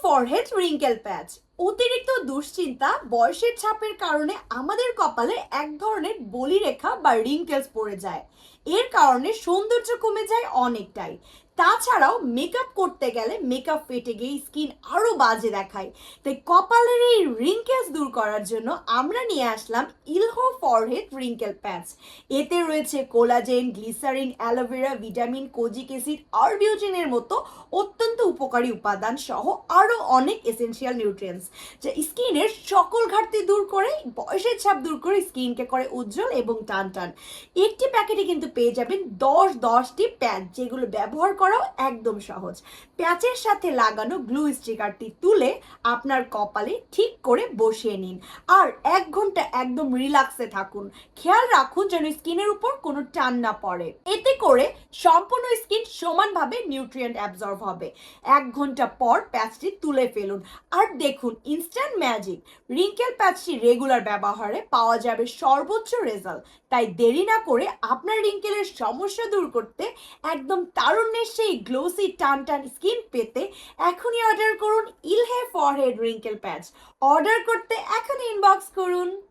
Forehead wrinkle প্যাচ। অতিরিক্ত দুশ্চিন্তা বয়সের ছাপের কারণে আমাদের কপালে এক ধরনের বলিরেখা বা রিঙ্কেলস পড়ে যায়। এর কারণে সৌন্দর্য কমে যায় অনেকটাই। তাছাড়াও মেকআপ করতে গেলে মেকআপ ফেটে গিয়ে স্কিন আরো বাজে দেখায়। তাই কপালের এই রিঙ্কেলস দূর করার জন্য আমরা নিয়ে আসলাম ইলহো ফরহেড রিঙ্কেল প্যাচ। এতে রয়েছে collagen, glycerin, aloe vera, vitamin, kojic acid আর বিউটিনের মতো অত্যন্ত উপকারী উপাদান সহ আরও অনেক এসেনশিয়াল নিউট্রিয়েন্টস, যা স্কিনের সকল ঘাটতি দূর করে, বয়সের ছাপ দূর করে স্কিনকে করে উজ্জ্বল এবং টান টান। একটি প্যাকেটে কিন্তু পেয়ে যাবেন 10টি প্যাচ, যেগুলো ব্যবহার করাও একদম সহজ। প্যাচের সাথে লাগানো গ্লু স্টিকারটি তুলে আপনার কপালে ঠিক করে বসিয়ে নিন আর 1 ঘন্টা একদম রিল্যাক্সে থাকুন। খেয়াল রাখুন যেন স্কিনের উপর কোনো টান না পড়ে। এতে করে সম্পূর্ণ স্কিন সমানভাবে নিউট্রিয়েন্ট অ্যাবজর্ব হবে। 1 ঘন্টা পর প্যাচটি তুলে ফেলুন আর দেখুন ইনস্ট্যান্ট ম্যাজিক। রিঙ্কেল প্যাচটি রেগুলার ব্যবহারে পাওয়া যাবে সর্বোচ্চ রেজাল্ট। তাই দেরি না করে আপনার রিঙ্কেলের সমস্যা দূর করতে, একদম তারুণ্যের সেই গ্লোসি টান টান স্কিন পেতে এখনই অর্ডার করুন ইলহে ফরহেড রিঙ্কেল প্যাচ। অর্ডার করতে এখনই ইনবক্স করুন।